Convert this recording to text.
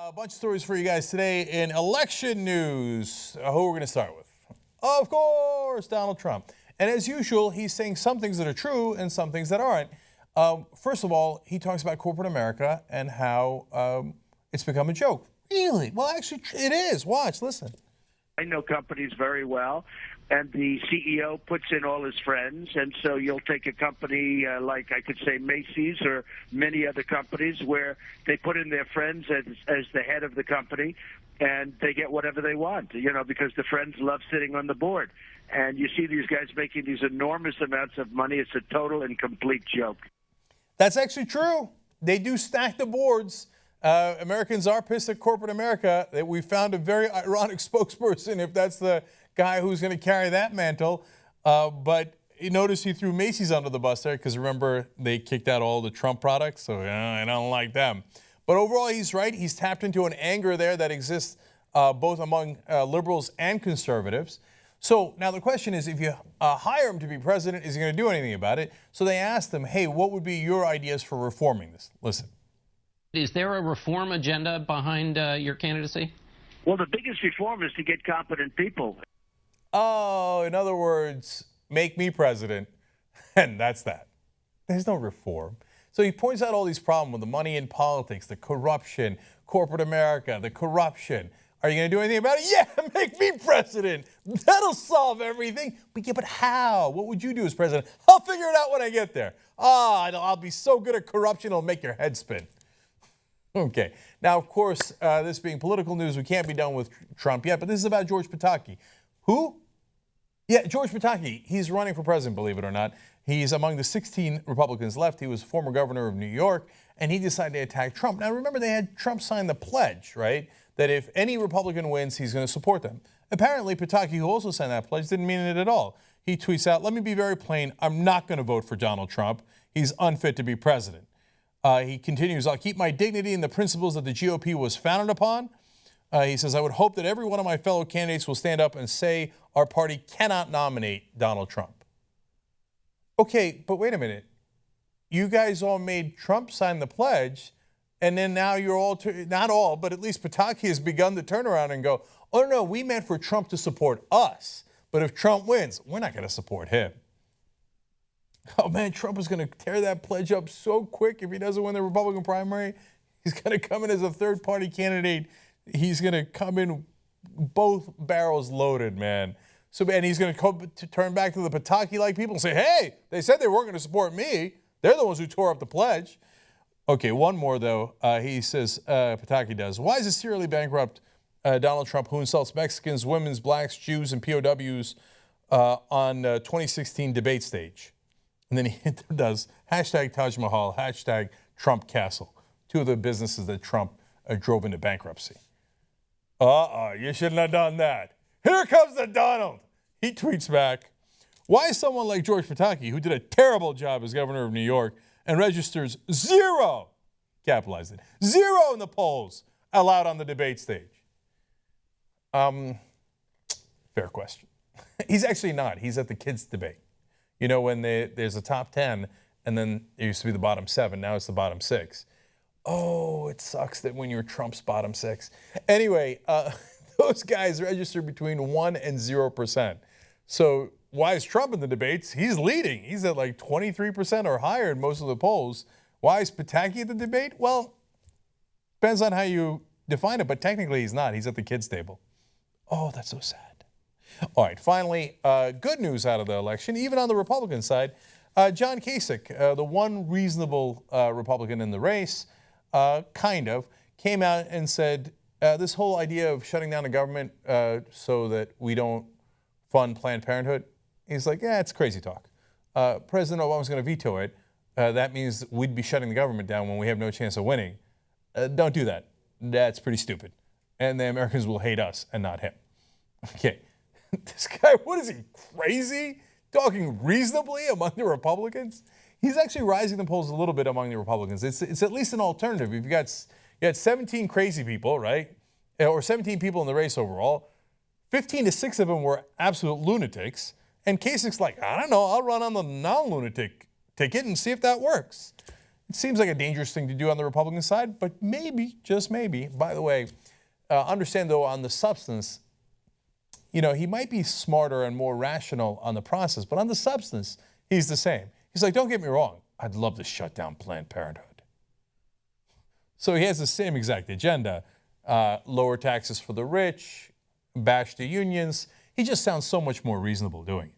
A bunch of stories for you guys today in election news. Who we're going to start with? Of course, Donald Trump. And as usual, he's saying some things that are true and some things that aren't. First of all, he talks about corporate America and how it's become a joke. Really? Well, actually, it is. Watch, listen. I know companies very well, and the CEO puts in all his friends, and so you'll take a company like I could say Macy's or many other companies where they put in their friends as the head of the company, and they get whatever they want, because the friends love sitting on the board. And you see these guys making these enormous amounts of money. It's a total and complete joke. That's actually true. They do stack the boards. Americans are pissed at corporate America. That we found a very ironic spokesperson, if that's the guy who's going to carry that mantle. But you notice he threw Macy's under the bus there because remember they kicked out all the Trump products, so I don't like them. But overall, he's right. He's tapped into an anger there that exists both among liberals and conservatives. So now the question is, if you hire him to be president, is he going to do anything about it? So they asked him, hey, what would be your ideas for reforming this? Listen. Is there a reform agenda behind your candidacy? Well, the biggest reform is to get competent people. Oh, in other words, make me president, and that's that. There's no reform. So he points out all these problems with the money in politics, the corruption, corporate America, the corruption. Are you going to do anything about it? Yeah, make me president. That'll solve everything. But yeah, but how? What would you do as president? I'll figure it out when I get there. I'll be so good at corruption, it'll make your head spin. Okay. Now, of course, this being political news, we can't be done with Trump yet, but this is about George Pataki. Who? Yeah, George Pataki. He's running for president, believe it or not. He's among the 16 Republicans left. He was former governor of New York, and he decided to attack Trump. Now, remember, they had Trump sign the pledge, right, that if any Republican wins, he's going to support them. Apparently, Pataki, who also signed that pledge, didn't mean it at all. He tweets out, let me be very plain, I'm not going to vote for Donald Trump. He's unfit to be president. He continues, I'll keep my dignity in the principles that the GOP was founded upon. He says, I would hope that every one of my fellow candidates will stand up and say our party cannot nominate Donald Trump. Okay, but wait a minute. You guys all made Trump sign the pledge, and then now you're all, not all, but at least Pataki has begun to turn around and go, oh, no, we meant for Trump to support us. But if Trump wins, we're not going to support him. Oh, man, Trump is going to tear that pledge up so quick if he doesn't win the Republican primary. He's going to come in as a third-party candidate. He's going to come in both barrels loaded, man. So, and he's going to turn back to the Pataki-like people and say, hey, they said they weren't going to support me. They're the ones who tore up the pledge. Okay, one more, though. He says, Pataki does, why is a serially bankrupt Donald Trump who insults Mexicans, women, blacks, Jews, and POWs on 2016 debate stage? And then he does hashtag Taj Mahal, hashtag Trump Castle, two of the businesses that Trump drove into bankruptcy. You shouldn't have done that. Here comes the Donald. He tweets back, why is someone like George Pataki, who did a terrible job as governor of New York and registers 0, capitalized it, 0 in the polls, allowed on the debate stage? Fair question. He's actually not. He's at the kids' debate. You know, when there's a top 10, and then it used to be the bottom 7, now it's the bottom 6. Oh, it sucks that when you're Trump's bottom 6. Anyway, those guys register between 1 and 0%. So why is Trump in the debates? He's leading. He's at like 23% or higher in most of the polls. Why is Pataki at the debate? Well, depends on how you define it, but technically he's not. He's at the kids' table. Oh, that's so sad. All right, finally, good news out of the election, even on the Republican side. John Kasich, the one reasonable Republican in the race, kind of, came out and said this whole idea of shutting down the government so that we don't fund Planned Parenthood, he's like, yeah, it's crazy talk. President Obama's going to veto it. That means we'd be shutting the government down when we have no chance of winning. Don't do that. That's pretty stupid. And the Americans will hate us and not him. Okay. This guy, what is he, crazy? Talking reasonably among the Republicans? He's actually rising the polls a little bit among the Republicans. It's at least an alternative. You got 17 crazy people, right? Or 17 people in the race overall. 15 to 6 of them were absolute lunatics. And Kasich's like, I don't know, I'll run on the non-lunatic ticket and see if that works. It seems like a dangerous thing to do on the Republican side, but maybe, just maybe. By the way, understand though on the substance, you know, he might be smarter and more rational on the process, but on the substance, he's the same. He's like, don't get me wrong, I'd love to shut down Planned Parenthood. So he has the same exact agenda, lower taxes for the rich, bash the unions. He just sounds so much more reasonable doing it.